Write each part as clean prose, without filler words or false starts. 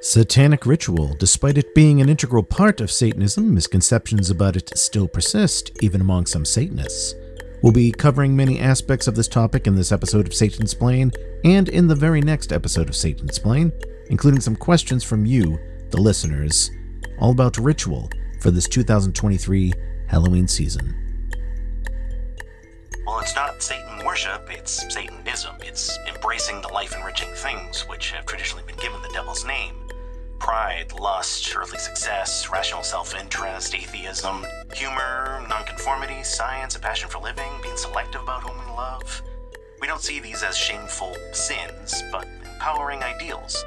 Satanic Ritual. Despite it being an integral part of Satanism, misconceptions about it still persist, even among some Satanists. We'll be covering many aspects of this topic in this episode of Satansplain and in the very next episode of Satansplain, including some questions from you, the listeners, all about ritual for this 2023 Halloween season. Well, it's not Satan worship, it's Satanism. It's embracing the life-enriching things which have traditionally been given the devil's name. Pride, lust, earthly success, rational self-interest, atheism, humor, nonconformity, science, a passion for living, being selective about whom we love. We don't see these as shameful sins, but empowering ideals.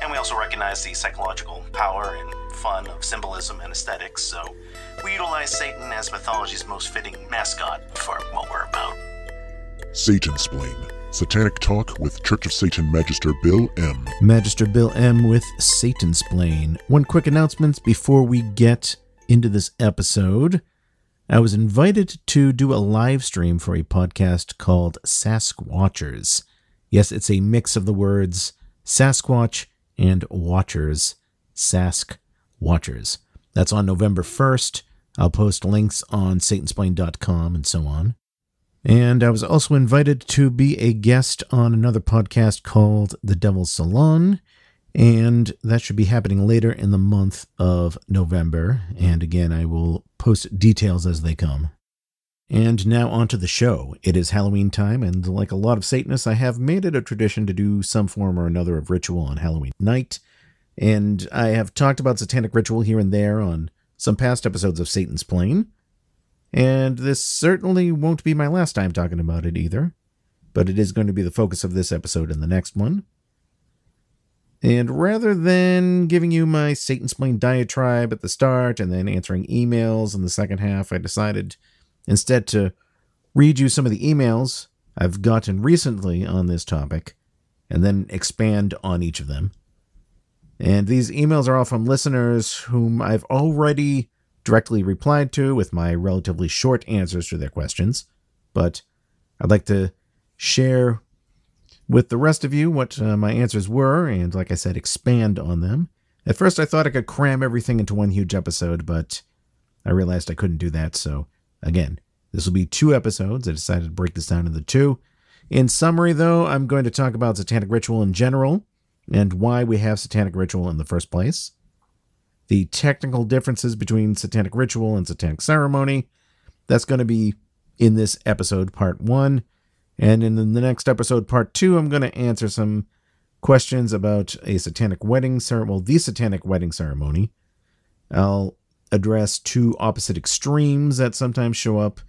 And we also recognize the psychological power and fun of symbolism and aesthetics, so we utilize Satan as mythology's most fitting mascot for what we're about. Satansplain. Satanic Talk with Church of Satan Magister Bill M. Magister Bill M. with Satansplain. One quick announcement before we get into this episode. I was invited to do a live stream for a podcast called Sasquatchers. Yes, it's a mix of the words Sasquatch and Watchers. Sasquatchers. That's on November 1st. I'll post links on satansplain.com and so on. And I was also invited to be a guest on another podcast called The Devil's Salon, and that should be happening later in the month of November. And again, I will post details as they come. And now on to the show. It is Halloween time, and like a lot of Satanists, I have made it a tradition to do some form or another of ritual on Halloween night. And I have talked about Satanic Ritual here and there on some past episodes of Satansplain. And this certainly won't be my last time talking about it either, but it is going to be the focus of this episode and the next one. And rather than giving you my Satansplain diatribe at the start and then answering emails in the second half, I decided instead to read you some of the emails I've gotten recently on this topic and then expand on each of them. And these emails are all from listeners whom I've already directly replied to with my relatively short answers to their questions, but I'd like to share with the rest of you what my answers were, and like I said, expand on them. At first I thought I could cram everything into one huge episode, but I realized I couldn't do that, so again, this will be 2 episodes. I decided to break this down into 2. In summary, though, I'm going to talk about Satanic Ritual in general, and why we have Satanic Ritual in the first place. The technical differences between Satanic Ritual and Satanic Ceremony. That's going to be in this episode, part 1. And in the next episode, part 2, I'm going to answer some questions about a Satanic wedding ceremony, well, the Satanic wedding ceremony. I'll address 2 opposite extremes that sometimes show up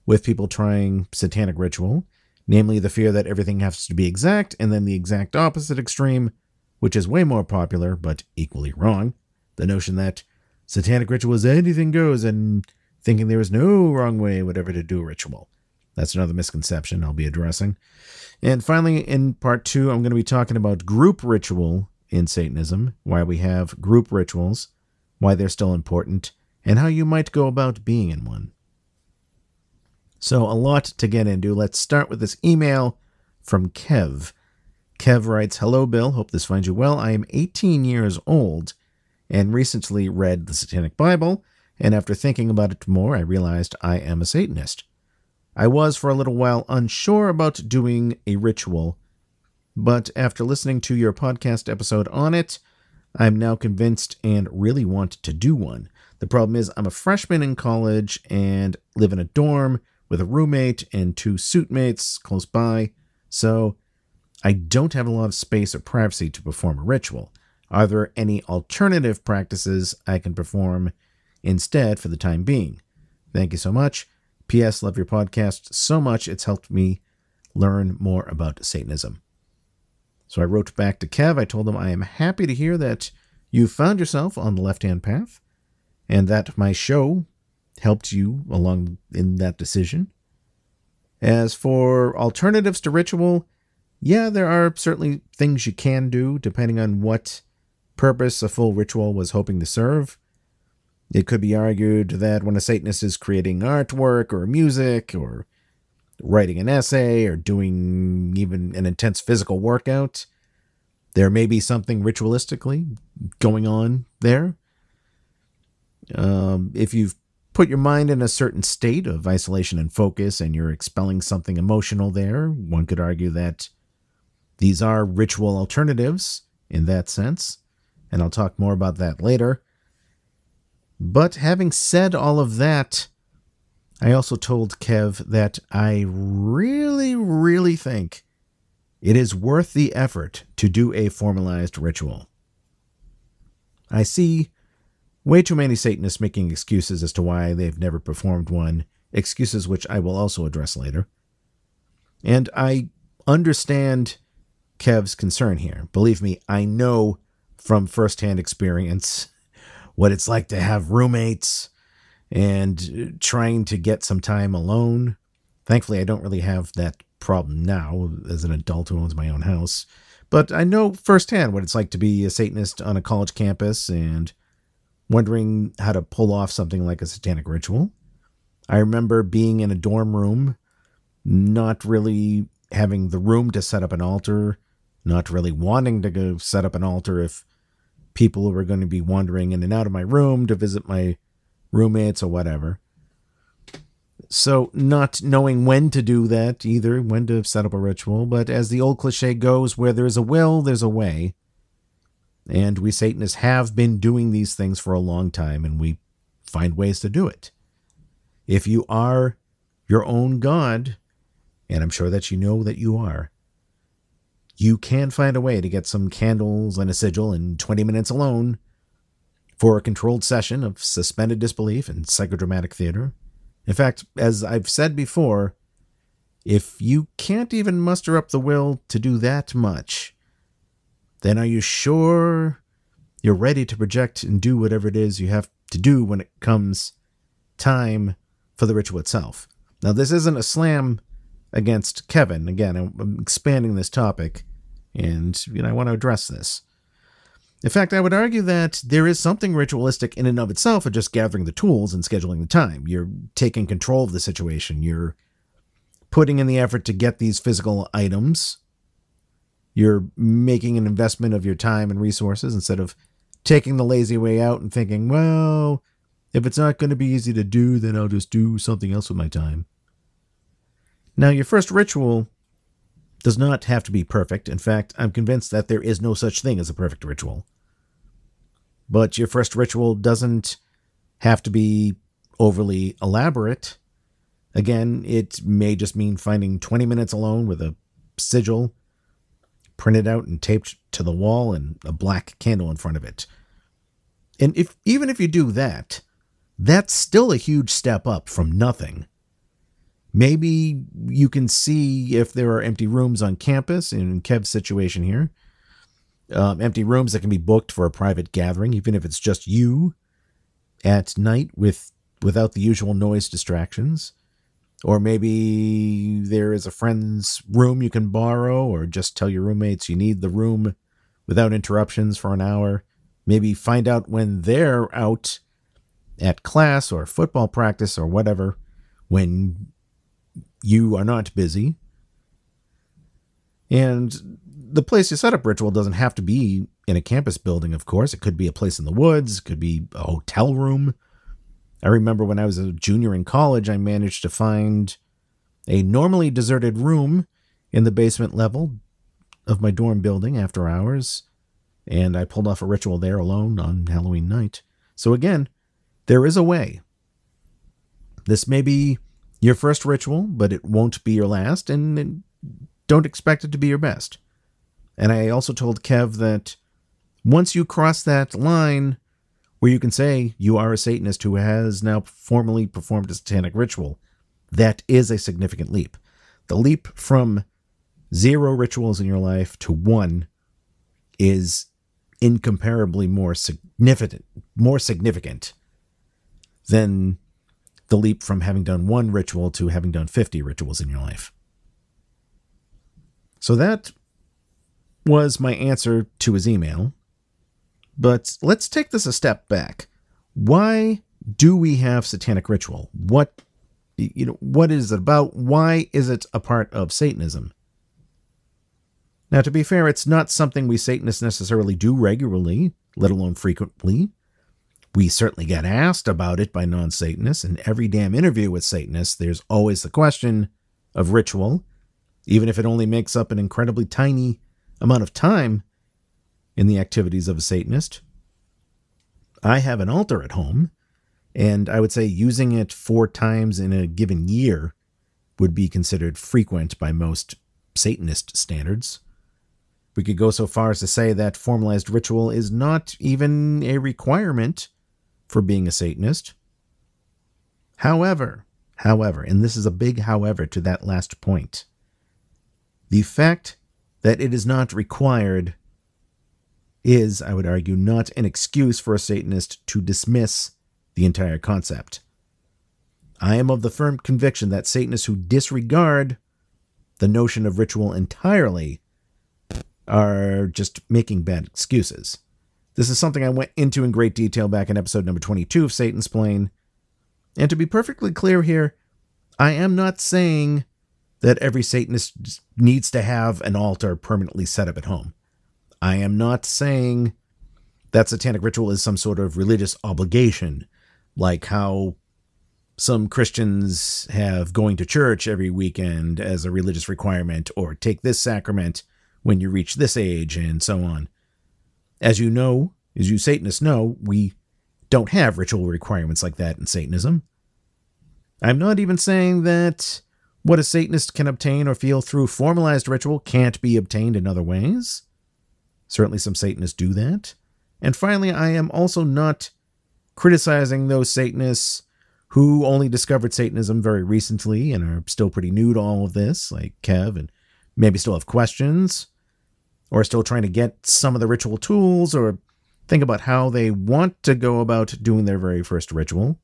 with people trying Satanic Ritual, namely the fear that everything has to be exact, and then the exact opposite extreme, which is way more popular, but equally wrong. The notion that Satanic Ritual is anything goes and thinking there is no wrong way whatever to do a ritual. That's another misconception I'll be addressing. And finally, in part 2, I'm going to be talking about group ritual in Satanism, why we have group rituals, why they're still important, and how you might go about being in one. So a lot to get into. Let's start with this email from Kev. Kev writes, "Hello, Bill. Hope this finds you well. I am 18 years old and recently read the Satanic Bible, and after thinking about it more, I realized I am a Satanist. I was for a little while unsure about doing a ritual, but after listening to your podcast episode on it, I'm now convinced and really want to do one. The problem is I'm a freshman in college and live in a dorm with a roommate and 2 suitemates close by, so I don't have a lot of space or privacy to perform a ritual. Are there any alternative practices I can perform instead for the time being? Thank you so much. P.S. Love your podcast so much. It's helped me learn more about Satanism." So I wrote back to Kev. I told him I am happy to hear that you found yourself on the left-hand path and that my show helped you along in that decision. As for alternatives to ritual, yeah, there are certainly things you can do depending on what purpose a full ritual was hoping to serve. It could be argued that when a Satanist is creating artwork or music or writing an essay or doing even an intense physical workout, There may be something ritualistically going on there. If you've put your mind in a certain state of isolation and focus and you're expelling something emotional there, one could argue that these are ritual alternatives in that sense, and I'll talk more about that later. But having said all of that, I also told Kev that I really, really think it is worth the effort to do a formalized ritual. I see way too many Satanists making excuses as to why they've never performed one, excuses which I will also address later. And I understand Kev's concern here. Believe me, I know from firsthand experience what it's like to have roommates and trying to get some time alone. Thankfully, I don't really have that problem now as an adult who owns my own house. But I know firsthand what it's like to be a Satanist on a college campus and wondering how to pull off something like a satanic ritual. I remember being in a dorm room, not really having the room to set up an altar, not really wanting to go set up an altar if people were going to be wandering in and out of my room to visit my roommates or whatever. So not knowing when to do that either, when to set up a ritual, but as the old cliche goes, where there's a will, there's a way. And we Satanists have been doing these things for a long time, and we find ways to do it. If you are your own God, and I'm sure that you know that you are, you can find a way to get some candles and a sigil in 20 minutes alone for a controlled session of suspended disbelief and psychodramatic theater. In fact, as I've said before, if you can't even muster up the will to do that much, then are you sure you're ready to project and do whatever it is you have to do when it comes time for the ritual itself? Now, this isn't a slam against Kevin. Again, I'm expanding this topic, and I want to address this. In fact, I would argue that there is something ritualistic in and of itself of just gathering the tools and scheduling the time. You're taking control of the situation. You're putting in the effort to get these physical items. You're making an investment of your time and resources instead of taking the lazy way out and thinking, well, if it's not going to be easy to do, then I'll just do something else with my time. Now, your first ritual does not have to be perfect. In fact, I'm convinced that there is no such thing as a perfect ritual. But your first ritual doesn't have to be overly elaborate. Again, it may just mean finding 20 minutes alone with a sigil printed out and taped to the wall and a black candle in front of it. And even if you do that, that's still a huge step up from nothing. Maybe you can see if there are empty rooms on campus, in Kev's situation here. Empty rooms that can be booked for a private gathering, even if it's just you at night without the usual noise distractions. Or maybe there is a friend's room you can borrow, or just tell your roommates you need the room without interruptions for an hour. Maybe find out when they're out at class or football practice or whatever, when you are not busy. And the place you set up ritual doesn't have to be in a campus building, of course. It could be a place in the woods. It could be a hotel room. I remember when I was a junior in college, I managed to find a normally deserted room in the basement level of my dorm building after hours, and I pulled off a ritual there alone on Halloween night. So again, there is a way. This may be your first ritual, but it won't be your last, and don't expect it to be your best. And I also told Kev that once you cross that line where you can say you are a Satanist who has now formally performed a satanic ritual, that is a significant leap. The leap from 0 rituals in your life to 1 is incomparably more significant than the leap from having done 1 ritual to having done 50 rituals in your life. So that was my answer to his email. But let's take this a step back. Why do we have satanic ritual? What is it about? Why is it a part of Satanism? Now, to be fair, it's not something we Satanists necessarily do regularly, let alone frequently. We certainly get asked about it by non-Satanists. In every damn interview with Satanists, there's always the question of ritual, even if it only makes up an incredibly tiny amount of time in the activities of a Satanist. I have an altar at home, and I would say using it 4 times in a given year would be considered frequent by most Satanist standards. We could go so far as to say that formalized ritual is not even a requirement for being a Satanist. However, and this is a big however to that last point, the fact that it is not required is, I would argue, not an excuse for a Satanist to dismiss the entire concept. I am of the firm conviction that Satanists who disregard the notion of ritual entirely are just making bad excuses. This is something I went into in great detail back in episode number 22 of Satansplain. And to be perfectly clear here, I am not saying that every Satanist needs to have an altar permanently set up at home. I am not saying that Satanic Ritual is some sort of religious obligation, like how some Christians have going to church every weekend as a religious requirement, or take this sacrament when you reach this age, and so on. As you know, as you Satanists know, we don't have ritual requirements like that in Satanism. I'm not even saying that what a Satanist can obtain or feel through formalized ritual can't be obtained in other ways. Certainly some Satanists do that. And finally, I am also not criticizing those Satanists who only discovered Satanism very recently and are still pretty new to all of this, like Kev, and maybe still have questions, or still trying to get some of the ritual tools, or think about how they want to go about doing their very first ritual.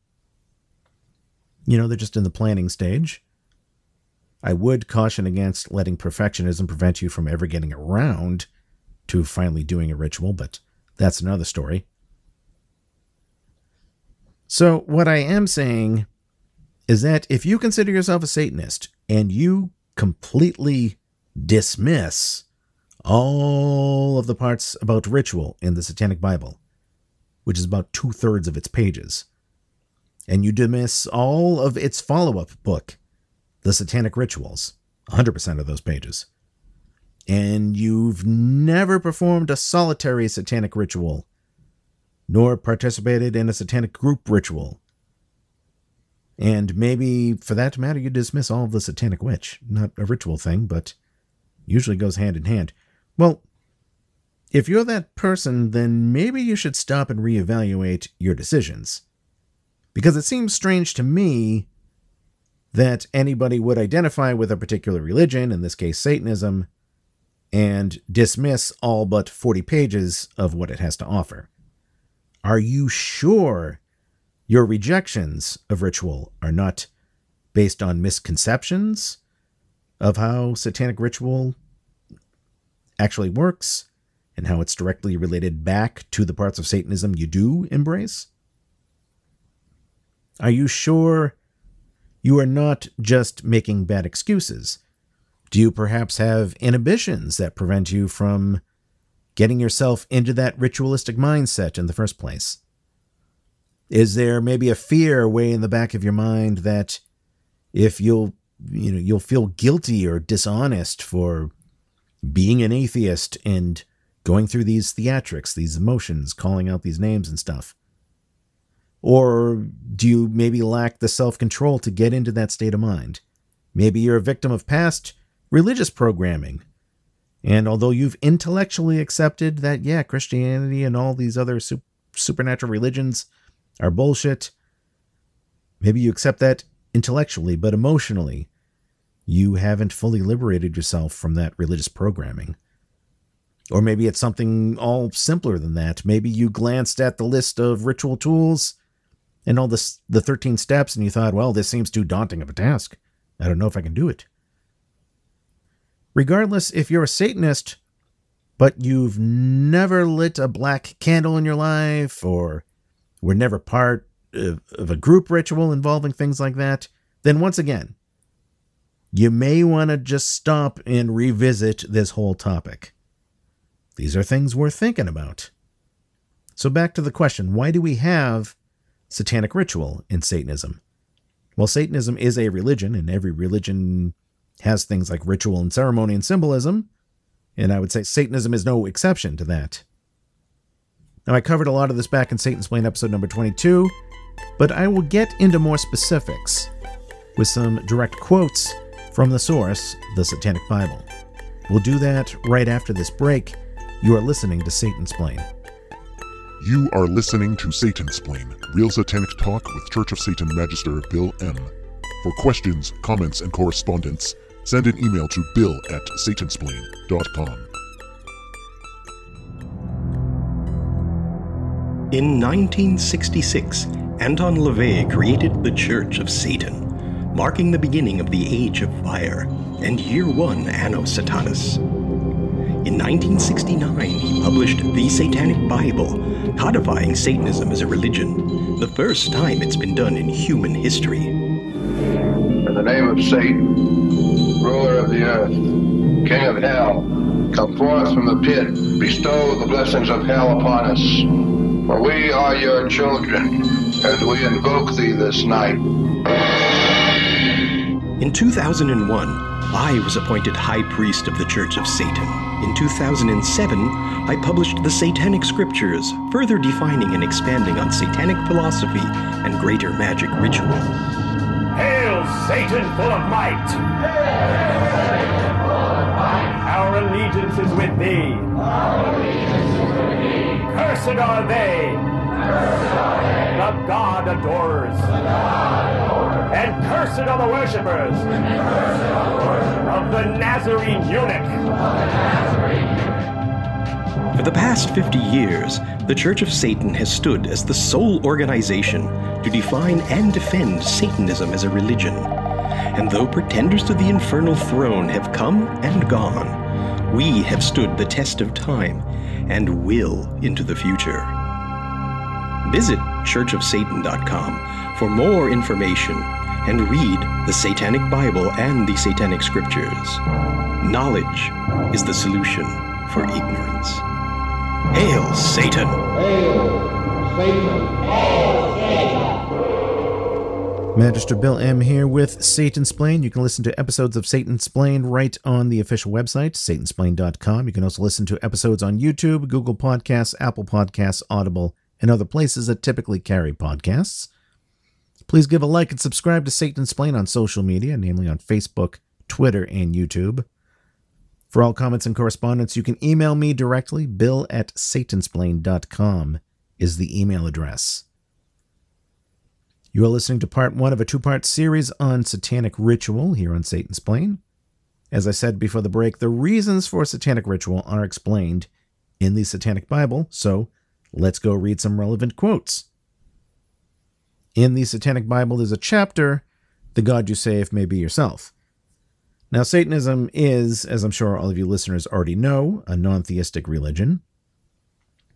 You know, they're just in the planning stage. I would caution against letting perfectionism prevent you from ever getting around to finally doing a ritual, but that's another story. So what I am saying is that if you consider yourself a Satanist and you completely dismiss all of the parts about ritual in the Satanic Bible, which is about 2/3 of its pages, and you dismiss all of its follow-up book, the Satanic Rituals, 100% of those pages, and you've never performed a solitary Satanic ritual, nor participated in a Satanic group ritual, and maybe, for that matter, you dismiss all of the Satanic Witch, not a ritual thing, but usually goes hand in hand. Well, if you're that person, then maybe you should stop and reevaluate your decisions. Because it seems strange to me that anybody would identify with a particular religion, in this case Satanism, and dismiss all but 40 pages of what it has to offer. Are you sure your rejections of ritual are not based on misconceptions of how Satanic Ritual actually works and how it's directly related back to the parts of Satanism you do embrace? Are you sure you are not just making bad excuses? Do you perhaps have inhibitions that prevent you from getting yourself into that ritualistic mindset in the first place? Is there maybe a fear way in the back of your mind that if you'll feel guilty or dishonest for being an atheist and going through these theatrics, these emotions, calling out these names and stuff? Or do you maybe lack the self-control to get into that state of mind? Maybe you're a victim of past religious programming, and although you've intellectually accepted that, yeah, Christianity and all these other supernatural religions are bullshit, maybe you accept that intellectually, but emotionally, you haven't fully liberated yourself from that religious programming. Or maybe it's something all simpler than that. Maybe you glanced at the list of ritual tools and all the 13 steps, and you thought, well, this seems too daunting of a task. I don't know if I can do it. Regardless, if you're a Satanist, but you've never lit a black candle in your life, or were never part of a group ritual involving things like that, then once again, you may want to just stop and revisit this whole topic. These are things worth thinking about. So back to the question, why do we have satanic ritual in Satanism? Well, Satanism is a religion, and every religion has things like ritual and ceremony and symbolism, and I would say Satanism is no exception to that. Now, I covered a lot of this back in Satansplain episode number 22, but I will get into more specifics with some direct quotes from the source, the Satanic Bible. We'll do that right after this break. You are listening to Satansplain. You are listening to Satansplain, real satanic talk with Church of Satan Magister Bill M. For questions, comments, and correspondence, send an email to bill@satansplain.com. In 1966, Anton LaVey created the Church of Satan, marking the beginning of the Age of Fire and Year 1 Anno Satanis. In 1969, he published the Satanic Bible, codifying Satanism as a religion, the first time it's been done in human history. In the name of Satan, ruler of the earth, king of hell, come forth from the pit, bestow the blessings of hell upon us. For we are your children, and we invoke thee this night. In 2001, I was appointed High Priest of the Church of Satan. In 2007, I published the Satanic Scriptures, further defining and expanding on satanic philosophy and greater magic ritual. Hail, Satan full of might! Hail, Satan full of might! Our allegiance is with thee! Our allegiance is with thee! Cursed are they! Cursed are they! The God adorers! The God adorers! And cursed are the worshippers! And cursed are the worshippers! Of the Nazarene eunuch! Of the Nazarene eunuch! For the past 50 years, the Church of Satan has stood as the sole organization to define and defend Satanism as a religion. And though pretenders to the infernal throne have come and gone, we have stood the test of time and will into the future. Visit churchofsatan.com for more information and read the Satanic Bible and the Satanic Scriptures. Knowledge is the solution for ignorance. Hail, Satan! Hail, Satan! Hail, Satan! Magister Bill M. here with Satansplain. You can listen to episodes of Satansplain right on the official website, satansplain.com. You can also listen to episodes on YouTube, Google Podcasts, Apple Podcasts, Audible, and other places that typically carry podcasts. Please give a like and subscribe to Satansplain on social media, namely on Facebook, Twitter, and YouTube. For all comments and correspondence, you can email me directly. bill@satansplain.com is the email address. You are listening to part 1 of a 2-part series on Satanic Ritual here on Satansplain. As I said before the break, the reasons for Satanic Ritual are explained in the Satanic Bible, so let's go read some relevant quotes. In the Satanic Bible, there's a chapter, "The God You Save May Be Yourself." Now, Satanism is, as I'm sure all of you listeners already know, a non-theistic religion.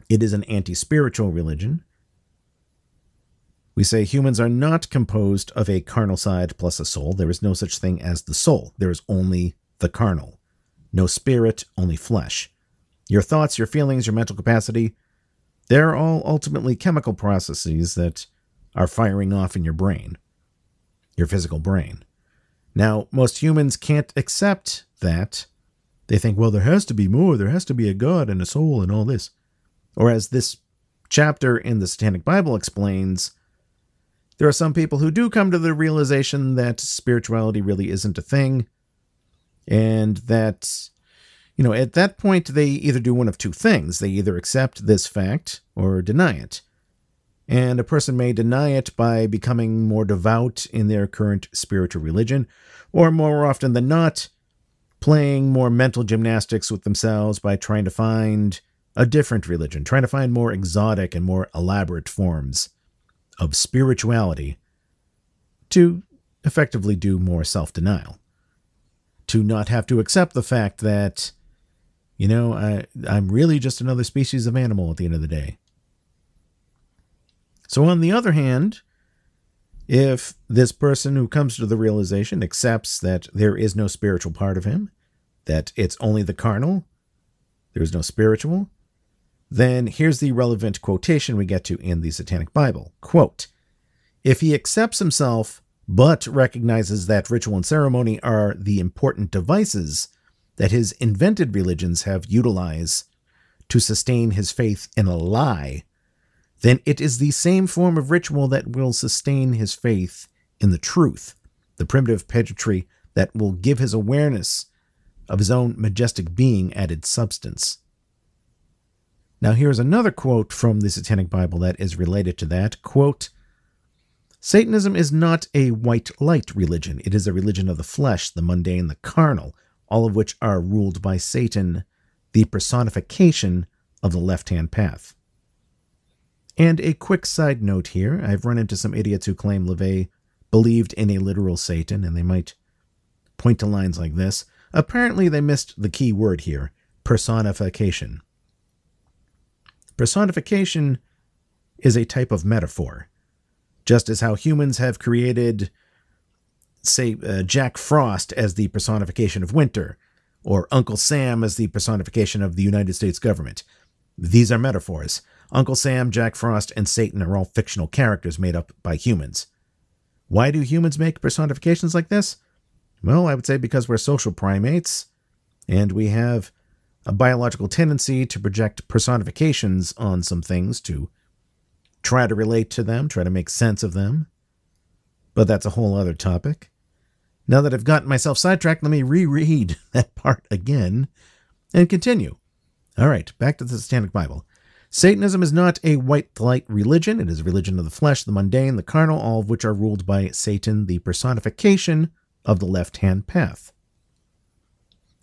It is an anti-spiritual religion. We say humans are not composed of a carnal side plus a soul. There is no such thing as the soul. There is only the carnal. No spirit, only flesh. Your thoughts, your feelings, your mental capacity, they're all ultimately chemical processes that are firing off in your brain, your physical brain. Now, most humans can't accept that. They think, well, there has to be more. There has to be a God and a soul and all this. Or as this chapter in the Satanic Bible explains, there are some people who do come to the realization that spirituality really isn't a thing. And that, at that point, they either do one of two things. They either accept this fact or deny it. And a person may deny it by becoming more devout in their current spiritual religion, or more often than not, playing more mental gymnastics with themselves by trying to find a different religion, trying to find more exotic and more elaborate forms of spirituality to effectively do more self-denial, to not have to accept the fact that, I'm really just another species of animal at the end of the day. So on the other hand, If this person who comes to the realization accepts that there is no spiritual part of him, that it's only the carnal, there is no spiritual, then here's the relevant quotation we get to in the Satanic Bible. Quote, "If he accepts himself but recognizes that ritual and ceremony are the important devices that his invented religions have utilized to sustain his faith in a lie, then it is the same form of ritual that will sustain his faith in the truth, the primitive pageantry that will give his awareness of his own majestic being added substance." Now here's another quote from the Satanic Bible that is related to that. Quote, "Satanism is not a white light religion. It is a religion of the flesh, the mundane, the carnal, all of which are ruled by Satan, the personification of the left-hand path." And a quick side note here, I've run into some idiots who claim LaVey believed in a literal Satan, and they might point to lines like this. Apparently they missed the key word here, personification. Personification is a type of metaphor. Just as how humans have created, say, Jack Frost as the personification of winter, or Uncle Sam as the personification of the United States government. These are metaphors. Uncle Sam, Jack Frost, and Satan are all fictional characters made up by humans. Why do humans make personifications like this? Well, I would say because we're social primates, and we have a biological tendency to project personifications on some things to try to relate to them, try to make sense of them. But that's a whole other topic. Now that I've gotten myself sidetracked, let me reread that part again and continue. All right, back to the Satanic Bible. Satanism is not a white light religion. It is a religion of the flesh, the mundane, the carnal, all of which are ruled by Satan, the personification of the left-hand path.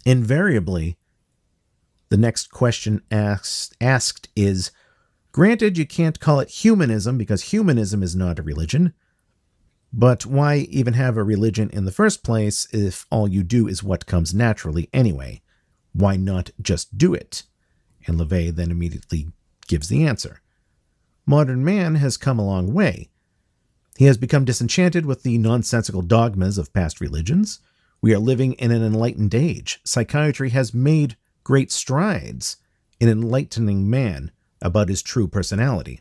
Invariably, the next question asked is, granted, you can't call it humanism because humanism is not a religion, but why even have a religion in the first place if all you do is what comes naturally anyway? Why not just do it? And LaVey then immediately gives the answer. Modern man has come a long way. He has become disenchanted with the nonsensical dogmas of past religions. We are living in an enlightened age. Psychiatry has made great strides in enlightening man about his true personality.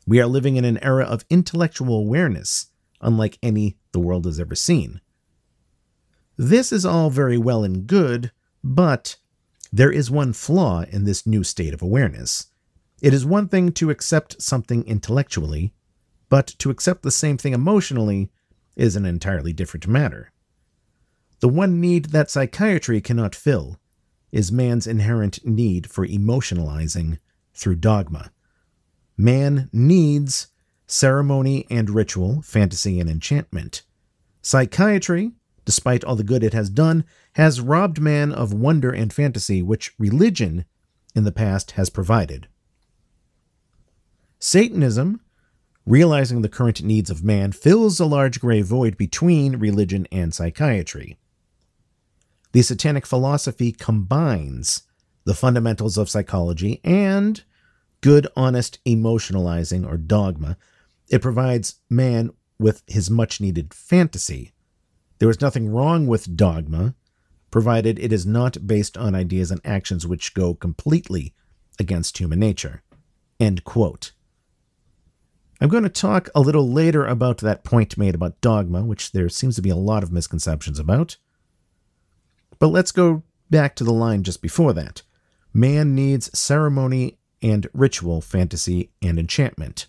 We are living in an era of intellectual awareness, unlike any the world has ever seen. This is all very well and good, but there is one flaw in this new state of awareness. It is one thing to accept something intellectually, but to accept the same thing emotionally is an entirely different matter. The one need that psychiatry cannot fill is man's inherent need for emotionalizing through dogma. Man needs ceremony and ritual, fantasy and enchantment. Psychiatry, despite all the good it has done, has robbed man of wonder and fantasy which religion in the past has provided. Satanism, realizing the current needs of man, fills a large gray void between religion and psychiatry. The Satanic philosophy combines the fundamentals of psychology and good, honest emotionalizing or dogma. It provides man with his much-needed fantasy. There is nothing wrong with dogma, provided it is not based on ideas and actions which go completely against human nature. End quote. I'm going to talk a little later about that point made about dogma, which there seems to be a lot of misconceptions about. But let's go back to the line just before that. Man needs ceremony and ritual, fantasy, and enchantment.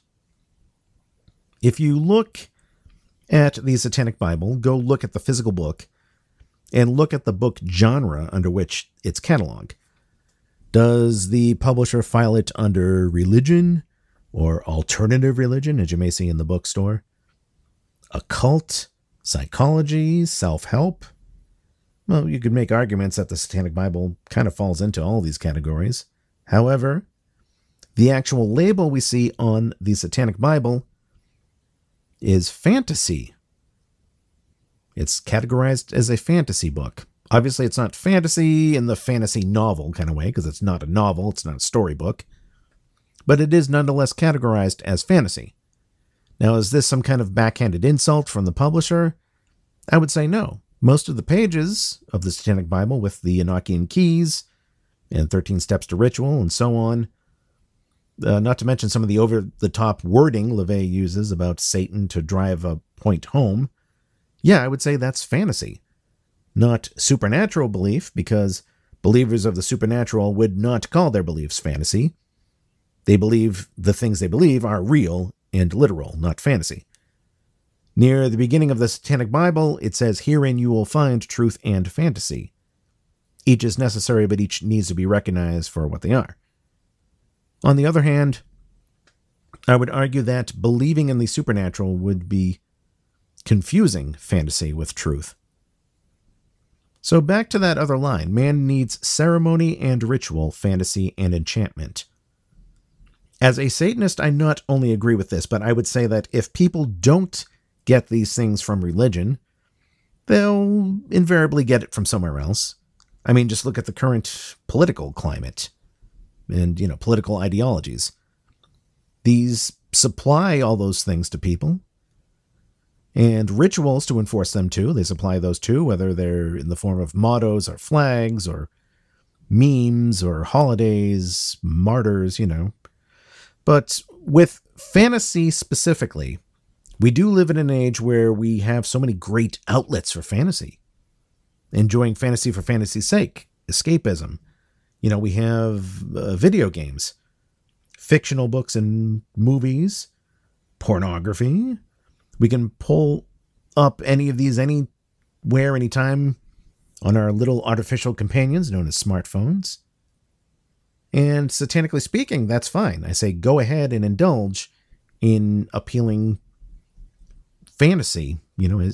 If you look at the Satanic Bible, go look at the physical book, and look at the book genre under which it's cataloged. Does the publisher file it under religion or alternative religion, as you may see in the bookstore? Occult, psychology, self-help? Well, you could make arguments that the Satanic Bible kind of falls into all these categories. However, the actual label we see on the Satanic Bible is fantasy. It's categorized as a fantasy book. Obviously, it's not fantasy in the fantasy novel kind of way, because it's not a novel, it's not a storybook. But it is nonetheless categorized as fantasy. Now, is this some kind of backhanded insult from the publisher? I would say no. Most of the pages of the Satanic Bible with the Enochian keys and 13 steps to ritual and so on, not to mention some of the over-the-top wording LaVey uses about Satan to drive a point home, yeah, I would say that's fantasy. Not supernatural belief, because believers of the supernatural would not call their beliefs fantasy. They believe the things they believe are real and literal, not fantasy. Near the beginning of the Satanic Bible, it says, "Herein you will find truth and fantasy." Each is necessary, but each needs to be recognized for what they are. On the other hand, I would argue that believing in the supernatural would be confusing fantasy with truth. So back to that other line, man needs ceremony and ritual, fantasy and enchantment. As a Satanist, I not only agree with this, but I would say that if people don't get these things from religion, they'll invariably get it from somewhere else. I mean, just look at the current political climate and, political ideologies. These supply all those things to people. And rituals to enforce them too. They supply those too, whether they're in the form of mottos or flags or memes or holidays, martyrs, But with fantasy specifically, we do live in an age where we have so many great outlets for fantasy. Enjoying fantasy for fantasy's sake, escapism. We have video games, fictional books and movies, pornography. We can pull up any of these anywhere, anytime on our little artificial companions known as smartphones. And satanically speaking, that's fine. I say go ahead and indulge in appealing fantasy,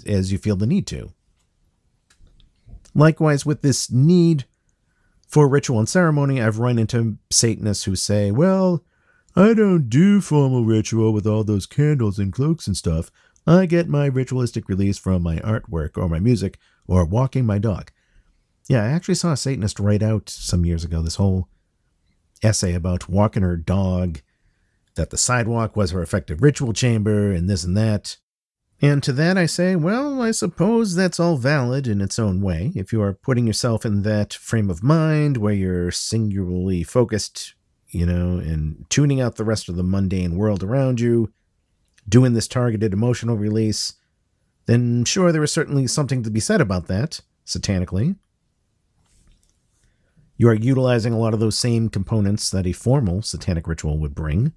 as you feel the need to. Likewise, with this need for ritual and ceremony, I've run into Satanists who say, well, I don't do formal ritual with all those candles and cloaks and stuff. I get my ritualistic release from my artwork or my music or walking my dog. Yeah, I actually saw a Satanist write out some years ago this whole essay about walking her dog, that the sidewalk was her effective ritual chamber, and this and that. And to that I say, well, I suppose that's all valid in its own way. If you are putting yourself in that frame of mind where you're singularly focused, and tuning out the rest of the mundane world around you, doing this targeted emotional release, then sure, there is certainly something to be said about that, satanically. You are utilizing a lot of those same components that a formal satanic ritual would bring,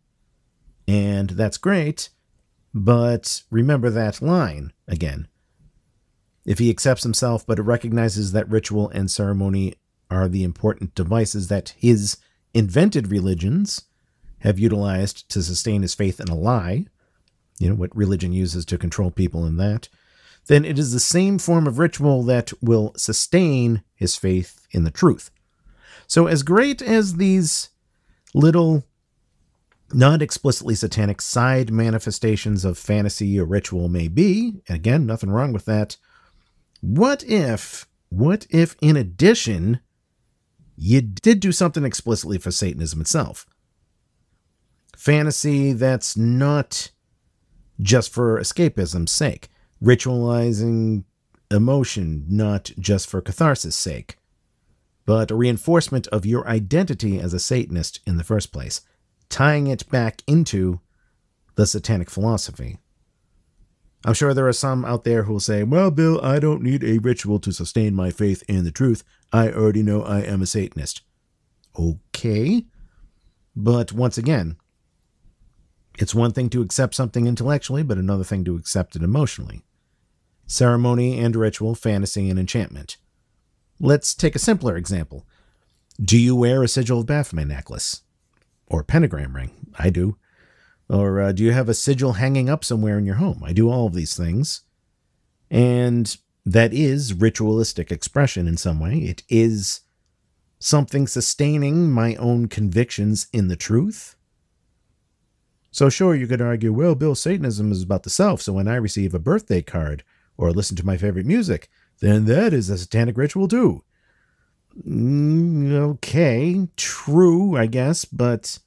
and that's great, but remember that line again. If he accepts himself but recognizes that ritual and ceremony are the important devices that his invented religions have utilized to sustain his faith in a lie, what religion uses to control people in that, then it is the same form of ritual that will sustain his faith in the truth. So as great as these little, not explicitly satanic side manifestations of fantasy or ritual may be, again, nothing wrong with that, what if in addition, you did do something explicitly for Satanism itself? Fantasy that's not just for escapism's sake. Ritualizing emotion, not just for catharsis' sake, but a reinforcement of your identity as a Satanist in the first place, tying it back into the satanic philosophy. I'm sure there are some out there who will say, well, Bill, I don't need a ritual to sustain my faith in the truth. I already know I am a Satanist. Okay, but once again, it's one thing to accept something intellectually, but another thing to accept it emotionally. Ceremony and ritual, fantasy and enchantment. Let's take a simpler example. Do you wear a sigil of Baphomet necklace? Or pentagram ring? I do. Or do you have a sigil hanging up somewhere in your home? I do all of these things. And that is ritualistic expression in some way. It is something sustaining my own convictions in the truth. So sure, you could argue, well, Bill, Satanism is about the self, so when I receive a birthday card or listen to my favorite music, then that is a satanic ritual too. Okay, true, I guess, but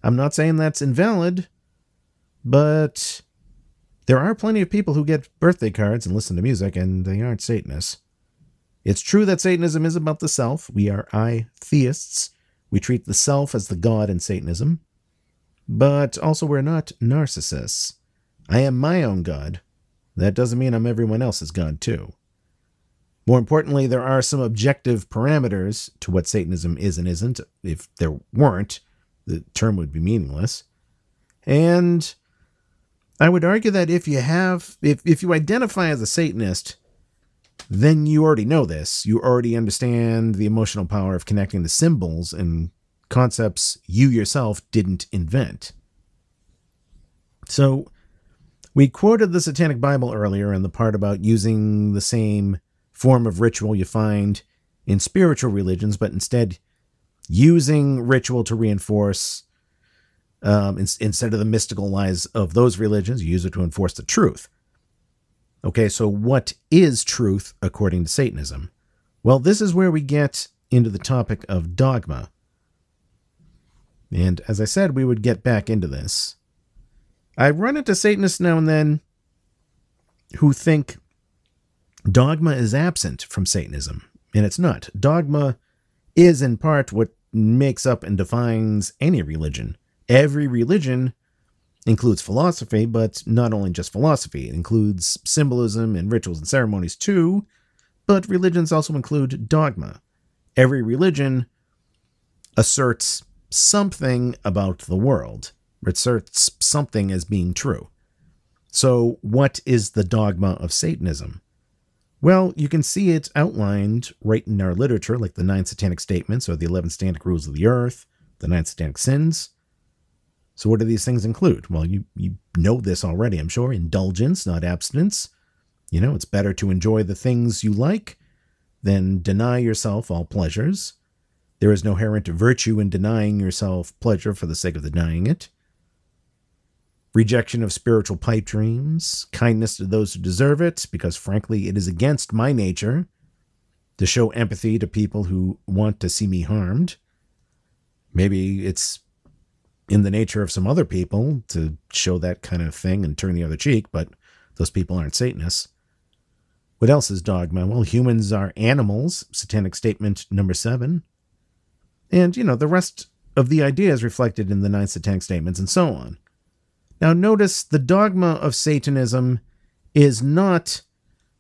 I'm not saying that's invalid. But There are plenty of people who get birthday cards and listen to music, and they aren't Satanists. It's true that Satanism is about the self. We are atheists. We treat the self as the god in Satanism. But also we're not narcissists. I am my own god. That doesn't mean I'm everyone else's god too. More importantly, there are some objective parameters to what Satanism is and isn't. If there weren't, the term would be meaningless. And I would argue that if you identify as a Satanist, then you already know this. You already understand the emotional power of connecting to symbols and concepts you yourself didn't invent. So, we quoted the Satanic Bible earlier in the part about using the same form of ritual you find in spiritual religions, but instead using ritual to reinforce, instead of the mystical lies of those religions, you use it to enforce the truth. Okay, so what is truth according to Satanism? Well, this is where we get into the topic of dogma. And as I said, we would get back into this. I run into Satanists now and then who think dogma is absent from Satanism, and it's not. Dogma is in part what makes up and defines any religion. Every religion includes philosophy, but not only just philosophy. It includes symbolism and rituals and ceremonies too, but religions also include dogma. Every religion asserts something about the world, asserts something as being true. So what is the dogma of Satanism? Well, you can see it outlined right in our literature, like the 9 Satanic Statements or the 11 Satanic Rules of the Earth, the 9 Satanic Sins. So what do these things include? Well, you know this already, I'm sure. Indulgence, not abstinence. You know, it's better to enjoy the things you like than deny yourself all pleasures. There is no inherent virtue in denying yourself pleasure for the sake of denying it. Rejection of spiritual pipe dreams. Kindness to those who deserve it, because frankly, it is against my nature to show empathy to people who want to see me harmed. Maybe it's in the nature of some other people to show that kind of thing and turn the other cheek, but those people aren't Satanists. What else is dogma? Well, humans are animals, Satanic Statement number 7. And, the rest of the idea is reflected in the 9 Satanic Statements and so on. Now, notice the dogma of Satanism is not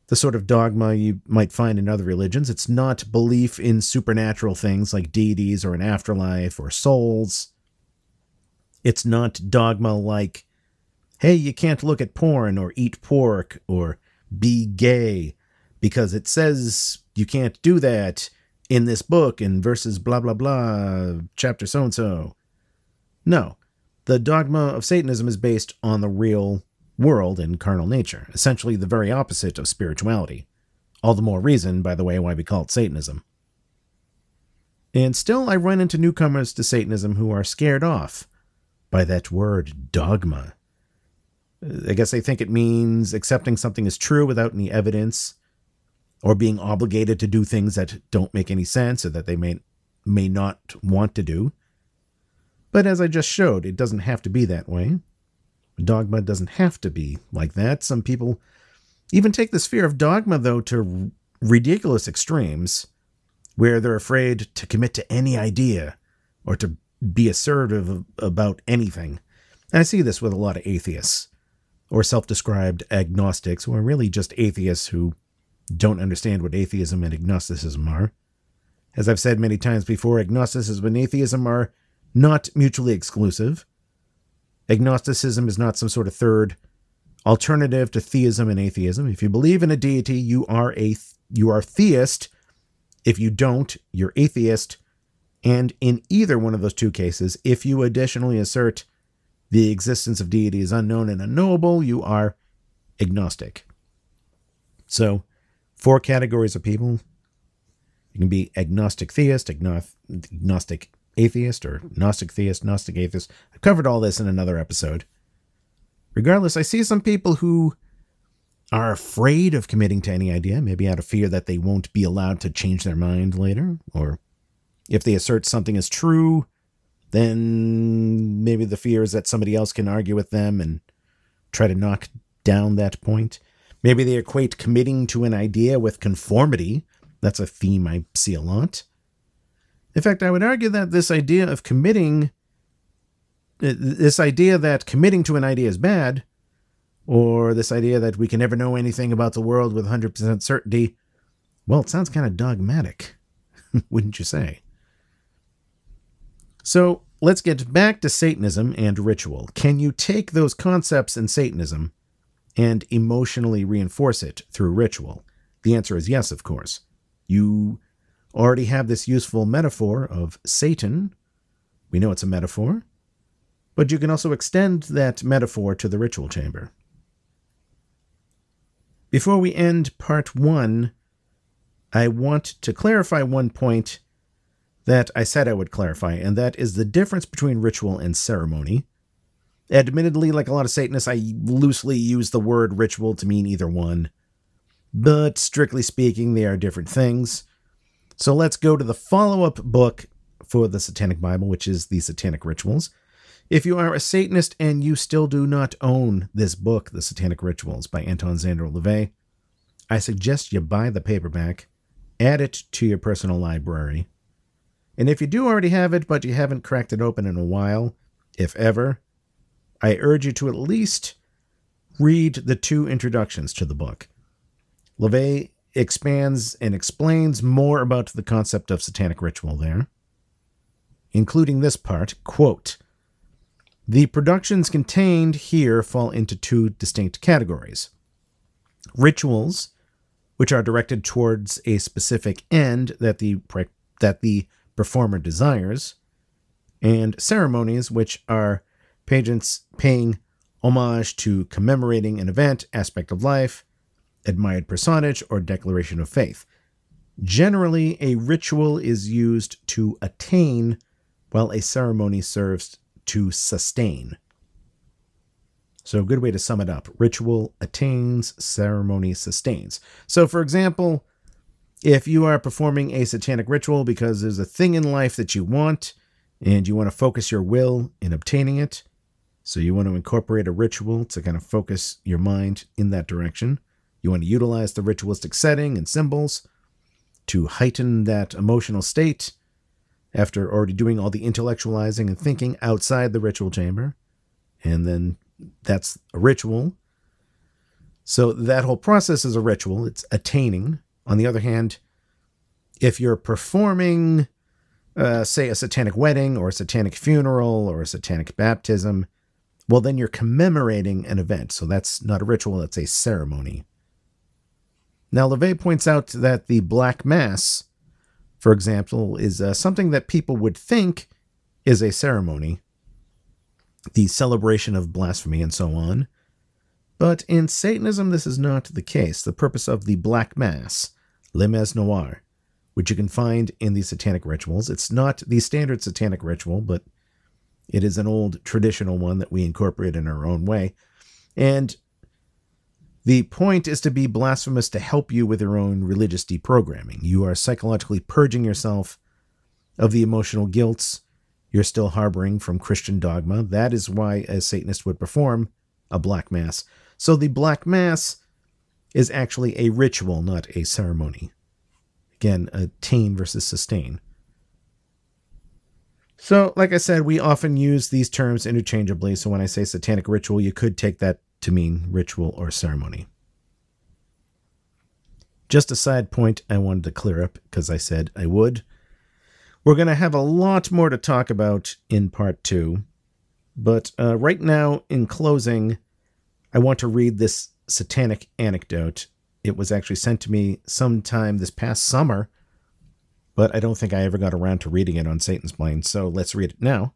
the sort of dogma you might find in other religions. It's not belief in supernatural things like deities or an afterlife or souls. It's not dogma like, hey, you can't look at porn or eat pork or be gay because it says you can't do that in this book in verses blah, blah, blah, chapter so-and-so. No, the dogma of Satanism is based on the real world and carnal nature, essentially the very opposite of spirituality. All the more reason, by the way, why we call it Satanism. And still, I run into newcomers to Satanism who are scared off by that word, dogma. I guess they think it means accepting something as true without any evidence, or being obligated to do things that don't make any sense or that they may not want to do. But as I just showed, it doesn't have to be that way. Dogma doesn't have to be like that. Some people even take this fear of dogma, though, to ridiculous extremes, where they're afraid to commit to any idea or to be assertive about anything. And I see this with a lot of atheists, or self-described agnostics, who are really just atheists who don't understand what atheism and agnosticism are. As I've said many times before, agnosticism and atheism are not mutually exclusive. Agnosticism is not some sort of third alternative to theism and atheism. If you believe in a deity, you are theist. If you don't, you're atheist. And in either one of those two cases, if you additionally assert the existence of deity is unknown and unknowable, you are agnostic. So, 4 categories of people. You can be agnostic theist, agnostic atheist, or gnostic theist, gnostic atheist. I've covered all this in another episode. Regardless, I see some people who are afraid of committing to any idea, maybe out of fear that they won't be allowed to change their mind later, or if they assert something as true, then maybe the fear is that somebody else can argue with them and try to knock down that point. Maybe they equate committing to an idea with conformity. That's a theme I see a lot. In fact, I would argue that this idea that committing to an idea is bad, or this idea that we can never know anything about the world with 100% certainty, well, it sounds kind of dogmatic, wouldn't you say? So let's get back to Satanism and ritual. Can you take those concepts in Satanism and emotionally reinforce it through ritual? The answer is yes, of course. You already have this useful metaphor of Satan. We know it's a metaphor, but you can also extend that metaphor to the ritual chamber. Before we end part 1, I want to clarify one point that I said I would clarify, and that is the difference between ritual and ceremony. Admittedly, like a lot of Satanists, I loosely use the word ritual to mean either one, but strictly speaking, they are different things. So let's go to the follow-up book for the Satanic Bible, which is the Satanic Rituals. If you are a Satanist and you still do not own this book, The Satanic Rituals by Anton LaVey, I suggest you buy the paperback, add it to your personal library. And if you do already have it, but you haven't cracked it open in a while, if ever, I urge you to at least read the 2 introductions to the book. LaVey expands and explains more about the concept of satanic ritual there, including this part, quote, "The productions contained here fall into 2 distinct categories. Rituals, which are directed towards a specific end that the performer desires, and ceremonies, which are pageants paying homage to commemorating an event, aspect of life, admired personage, or declaration of faith. Generally, a ritual is used to attain, while a ceremony serves to sustain." So a good way to sum it up: ritual attains, ceremony sustains. So for example, if you are performing a satanic ritual because there's a thing in life that you want, and you want to focus your will in obtaining it, so you want to incorporate a ritual to kind of focus your mind in that direction. You want to utilize the ritualistic setting and symbols to heighten that emotional state after already doing all the intellectualizing and thinking outside the ritual chamber. And then that's a ritual. So that whole process is a ritual. It's attaining. On the other hand, if you're performing, say, a satanic wedding or a satanic funeral or a satanic baptism, well, then you're commemorating an event. So that's not a ritual, that's a ceremony. Now, LaVey points out that the Black Mass, for example, is something that people would think is a ceremony, the celebration of blasphemy and so on. But in Satanism, this is not the case. The purpose of the Black Mass, Le Messe Noire, which you can find in the Satanic Rituals. It's not the standard Satanic Ritual, but it is an old traditional one that we incorporate in our own way. And the point is to be blasphemous to help you with your own religious deprogramming. You are psychologically purging yourself of the emotional guilts you're still harboring from Christian dogma. That is why a Satanist would perform a Black Mass. So the Black Mass is actually a ritual, not a ceremony. Again, attain versus sustain. So, like I said, we often use these terms interchangeably. So when I say satanic ritual, you could take that to mean ritual or ceremony. Just a side point I wanted to clear up because I said I would. We're going to have a lot more to talk about in part 2. But right now, in closing, I want to read this satanic anecdote. It was actually sent to me sometime this past summer, but I don't think I ever got around to reading it on Satansplain, so let's read it now.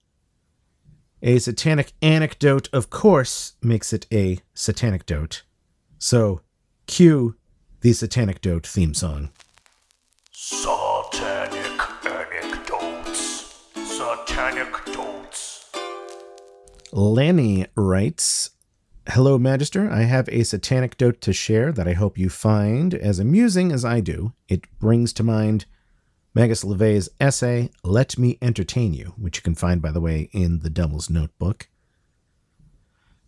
A satanic anecdote, of course, makes it a Satanecdote. So, cue the Satanecdote theme song. Satanic anecdotes. Satanecdotes. Lanny writes, "Hello, Magister. I have a Satanecdote to share that I hope you find as amusing as I do. It brings to mind Magus LaVey's essay, Let Me Entertain You, which you can find, by the way, in the Devil's Notebook.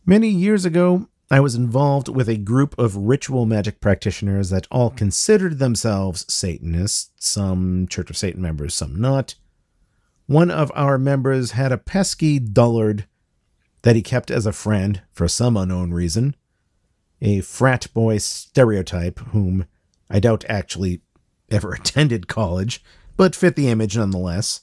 Many years ago, I was involved with a group of ritual magic practitioners that all considered themselves Satanists, some Church of Satan members, some not. One of our members had a pesky dullard that he kept as a friend for some unknown reason, a frat boy stereotype whom I doubt actually ever attended college, but fit the image nonetheless.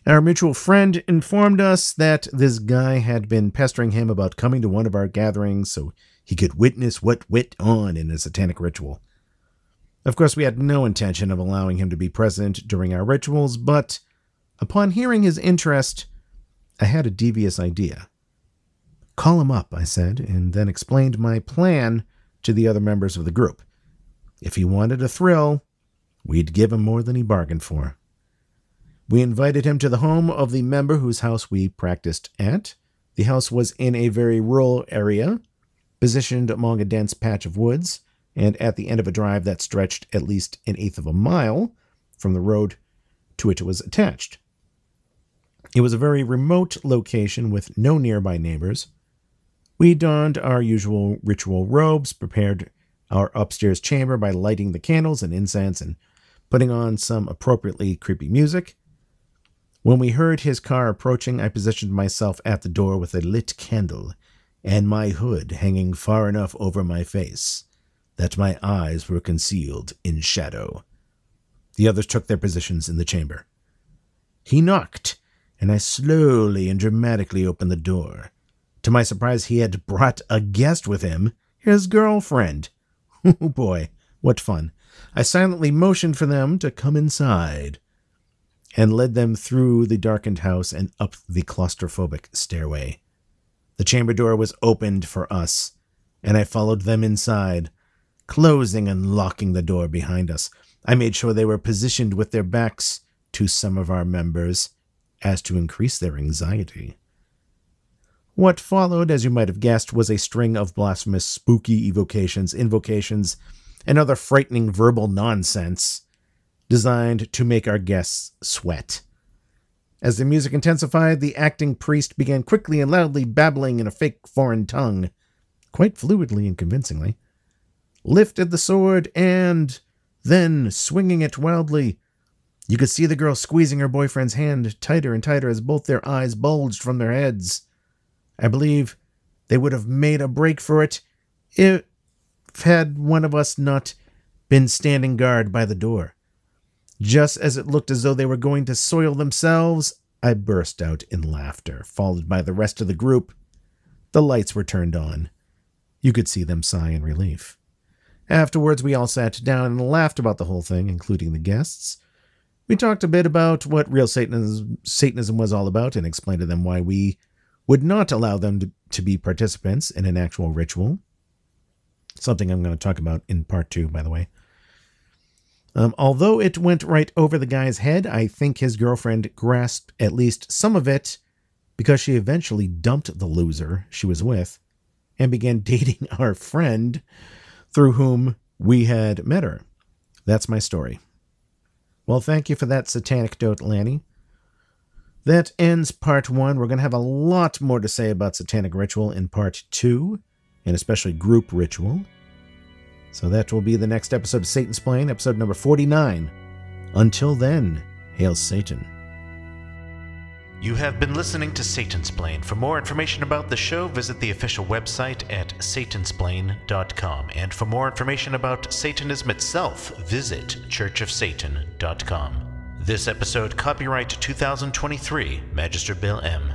Our mutual friend informed us that this guy had been pestering him about coming to one of our gatherings so he could witness what went on in a satanic ritual. Of course, we had no intention of allowing him to be present during our rituals, but upon hearing his interest, I had a devious idea. "Call him up," I said, and then explained my plan to the other members of the group. If he wanted a thrill, we'd give him more than he bargained for. We invited him to the home of the member whose house we practiced at. The house was in a very rural area, positioned among a dense patch of woods, and at the end of a drive that stretched at least 1/8 of a mile from the road to which it was attached. It was a very remote location with no nearby neighbors. We donned our usual ritual robes, prepared our upstairs chamber by lighting the candles and incense and putting on some appropriately creepy music. When we heard his car approaching, I positioned myself at the door with a lit candle and my hood hanging far enough over my face that my eyes were concealed in shadow. The others took their positions in the chamber. He knocked, and I slowly and dramatically opened the door. To my surprise, he had brought a guest with him, his girlfriend. Oh boy, what fun. I silently motioned for them to come inside and led them through the darkened house and up the claustrophobic stairway. The chamber door was opened for us, and I followed them inside, closing and locking the door behind us. I made sure they were positioned with their backs to some of our members, as to increase their anxiety. What followed, as you might have guessed, was a string of blasphemous, spooky evocations, invocations, and other frightening verbal nonsense designed to make our guests sweat. As the music intensified, the acting priest began quickly and loudly babbling in a fake foreign tongue, quite fluidly and convincingly, lifted the sword, and then, swinging it wildly, you could see the girl squeezing her boyfriend's hand tighter and tighter as both their eyes bulged from their heads. I believe they would have made a break for it if had one of us not been standing guard by the door. Just as it looked as though they were going to soil themselves, I burst out in laughter, followed by the rest of the group. The lights were turned on. You could see them sigh in relief. Afterwards, we all sat down and laughed about the whole thing, including the guests. We talked a bit about what real Satanism was all about and explained to them why we would not allow them to be participants in an actual ritual. Something I'm going to talk about in part 2, by the way. Although it went right over the guy's head, I think his girlfriend grasped at least some of it because she eventually dumped the loser she was with and began dating our friend through whom we had met her. That's my story. Well, thank you for that Satanecdote, Lanny. That ends part 1. We're going to have a lot more to say about Satanic Ritual in part 2, and especially group ritual. So that will be the next episode of Satansplain, episode number 49. Until then, hail Satan. You have been listening to Satansplain. For more information about the show, visit the official website at Satansplain.com. And for more information about Satanism itself, visit churchofsatan.com. This episode, copyright 2023, Magister Bill M.